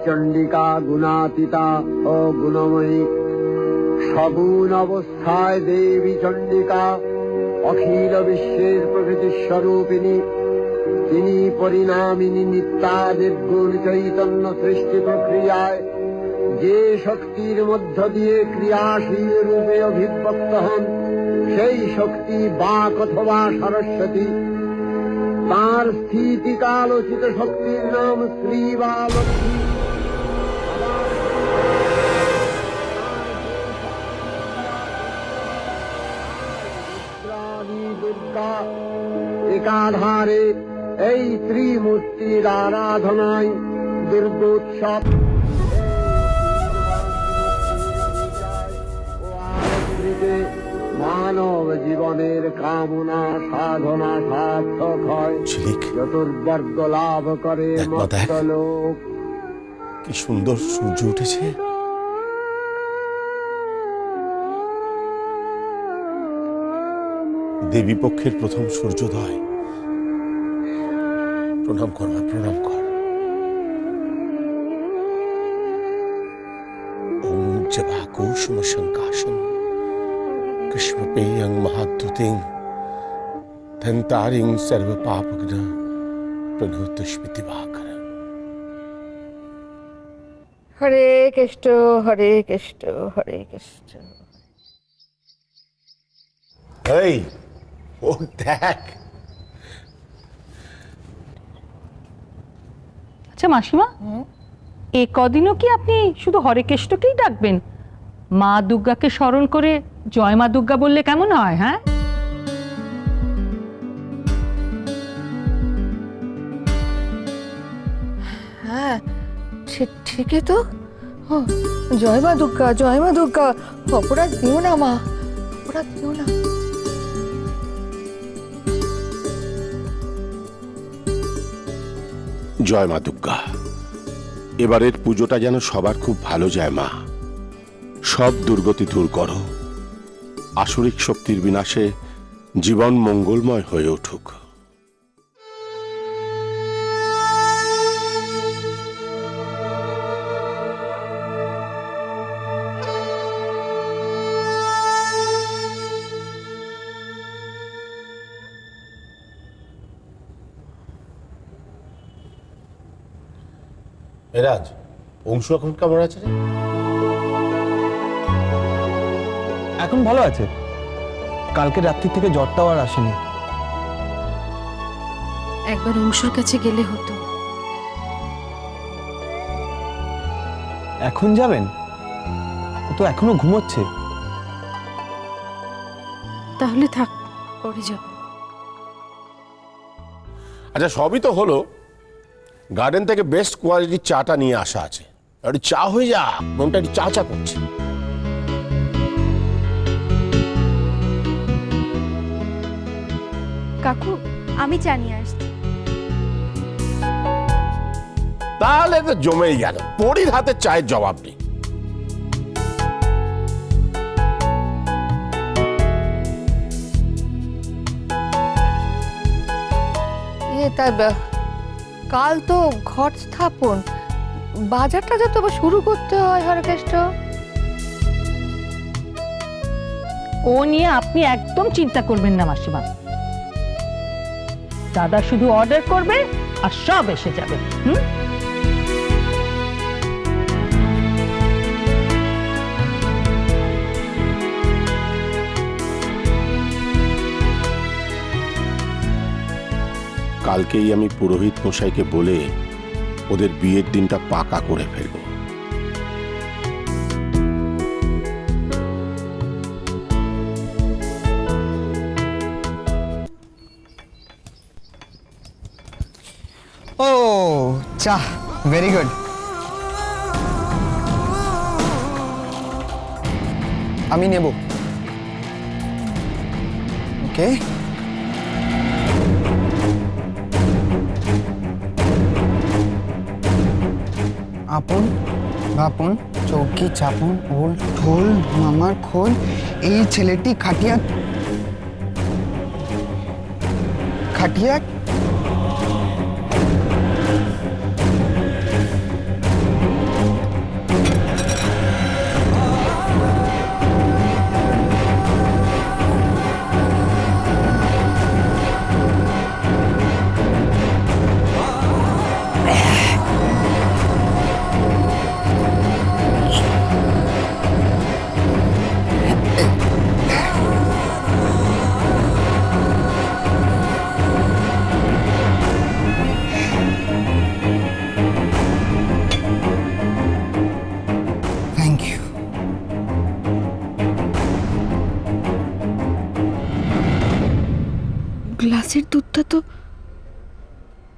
চণ্ডিকা গুণাতীতা ও গুণময়ী। সগুণ অবস্থায় দেবী চণ্ডিকা অখিল বিশ্বের প্রকৃতি স্বরূপিণী। তিনি পরিণামিনী নিত্যা নির্গুণ চৈতন্য সৃষ্টি প্রক্রিয়ায় যে শক্তির মধ্য দিয়ে ক্রিয়াশীল রূপে অভিব্যক্ত হন, সেই শক্তি বাক অথবা সরস্বতী। তার স্থিতিকালোচিত শক্তির নাম শ্রী বা লক্ষ্মী। দুর্গা একাধারে এই ত্রিমূর্তির আরাধনায় দুর্গোৎসব মানব জীবনের কামনা সাধনা সার্থক হয়, চতুর্বর্গ লাভ করে মর্ত্যলোক। কি সুন্দর সূর্য উঠেছে। দেবী পক্ষের প্রথম সূর্যোদয়। প্রণাম কর মা, প্রণাম কর। ওম জবা কুসুম শঙ্কাশন কৃষ্ণপেয়ং মহাদ্যুতিং ধন্তারিং সর্ব পাপঘ্ন প্রণতস্মিতি ভাকর। হরে কৃষ্ণ হরে কৃষ্ণ হরে কৃষ্ণ। এই ও দেখ। আচ্ছা মাসিমা, এ কদিনও কি আপনি শুধু হরে কৃষ্ণকেই ডাকবেন? মা দুর্গাকে স্মরণ করে জয় মা দুর্গা বললে কেমন হয়? হ্যাঁ, হ্যাঁ ঠিকই তো। জয় মা দুর্গা, জয় মা দুর্গা। অপরাধ দিও না মা, অপরাধ দিও না। জয় মা দুর্গা। এবারের পুজোটা যেন সবার খুব ভালো যায় মা। সব দুর্গতি দূর করো, আসুরিক শক্তির বিনাশে জীবন মঙ্গলময় হয়ে উঠুক। এরাজ, অংশ এখন কেমন আছে রে? এখন ভালো আছে। কালকে রাত্রি থেকে জ্বরটাও আর আসেনি। একবার অংশুর কাছে গেলে হতো। এখন যাবেন? ও তো এখনো ঘুমোচ্ছে। তাহলে থাক, পরে যাব। আচ্ছা, সবই তো হলো। গার্ডেন থেকে বেস্ট কোয়ালিটির চাটা নিয়ে আসা আছে। একটু চা হয়ে যা, মনটা একটু চা চা করছে। কাকু, আমি চা নিয়ে আসছি। তাহলে তো জমেই গেল। পরির হাতে চায়ের জবাব নেই। কাল তো ঘট স্থাপন, বাজারটা তো শুরু করতে হয়। হরে কৃষ্ণ, ও নিয়ে আপনি একদম চিন্তা করবেন না মাসিমা। দাদা শুধু অর্ডার করবে আর সব এসে যাবে। কালকেই আমি পুরোহিত মশাইকে বলে ওদের বিয়ের দিনটা পাকা করে ফেলবো। ও চা, ভেরি গুড। আমি নেব। ওকে, আপন বাপন চৌকি চাপন ওল ঢোল মামার খোল, এই ছেলেটি খাটিয়া খাটিয়া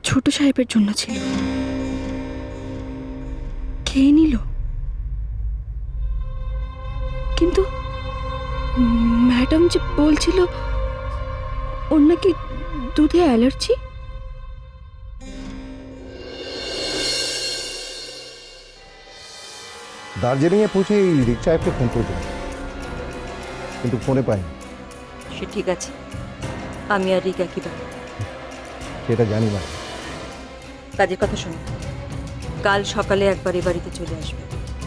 ছোট সাহেবের জন্য ছিল, খেয়ে নিল। কিন্তু ম্যাডাম যে বলছিল ওর নাকি দুধে অ্যালার্জি। দার্জিলিংয়ে পৌঁছে এই রিক সাহেবকে ফোন করেছিলাম, কিন্তু ফোনে পাইনি। সে ঠিক আছে, আমি আর রিক একই ব্যাপার। সেটা জানি না। কাজের কথা শোনো, কাল সকালে একবার এ বাড়িতে চলে আসবে।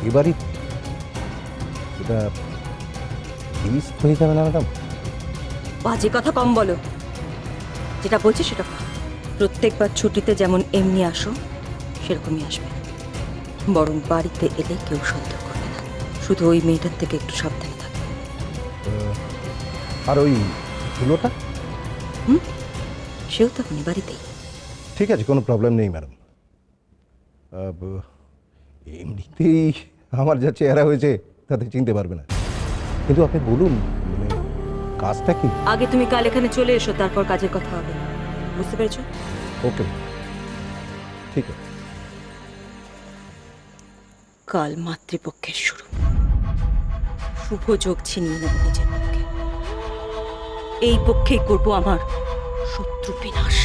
এবারই এটা রিস্ক হয়ে যাবে না ম্যাডাম? বাজে কথা কম বলো, যেটা বলছি সেটা করো। প্রত্যেকবার ছুটিতে যেমন এমনি আসো সেরকমই আসবে, বরং বাড়িতে এলে কেউ সন্দেহ করবে না। শুধু ওই মেয়েটার থেকে একটু সাবধানে থাকবে। আর ওই ধুলোটা? সেও তখন বাড়িতেই। ঠিক আছে, কোনো প্রবলেম নেই ম্যাডাম। এমনিতেই আমার যা চেহারা হয়েছে তাতে চিনতে পারবে না। কিন্তু আপনি বলুন, মানে কাজটা কি? আগে তুমি কাল এখানে চলে এসো, তারপর কাজের কথা হবে। বুঝতে পেরেছো? ওকে, ঠিক আছে। কাল মাতৃপক্ষের শুরু, শুভ যোগ ছিনিয়ে নেব নিজের পক্ষে। এই পক্ষেই করব আমার শত্রু বিনাশ।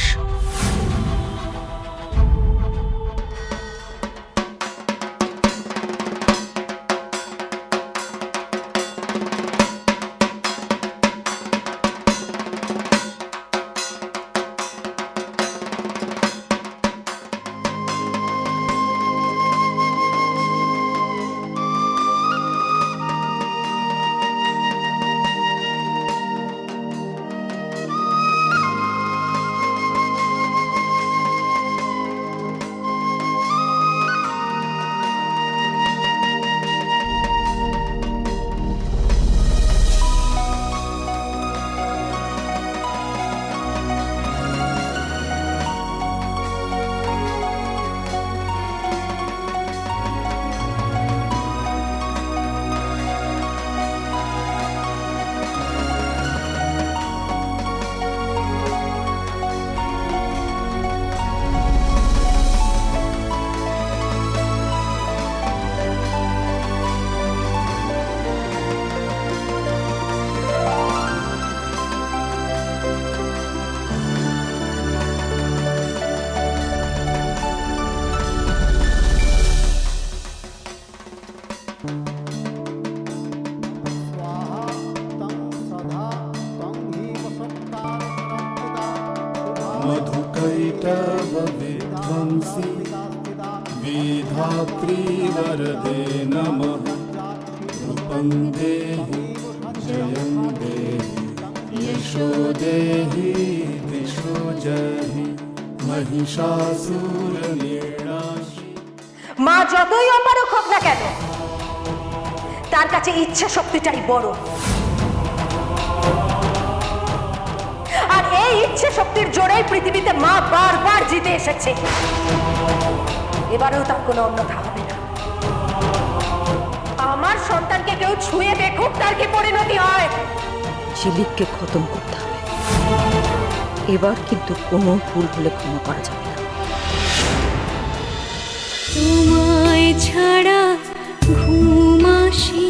मधुकैटव विध्वंसी विधात्री वरदे नमः। रूपं देहि जयं देहि यशो देहि दिशो जहि महिषासुरनिर्णाशि। মা যতই অপারক হোক না কেন, তার কাছে ইচ্ছা শক্তিটাই বড়। আর এই ইচ্ছে শক্তির জোরেই পৃথিবীতে মা বারবার জিতে এসেছে। এবারেও তার কোনো অন্যথা হবে না। আমার সন্তানকে কেউ ছুঁয়ে দেখুক, তার কি পরিণতি হয়। ঝিলিককে খতম করতে হবে। এবার কিন্তু কোনো ভুল হলে ক্ষমা করা যাবে না। তোমায় ছাড়া ঘুম আসি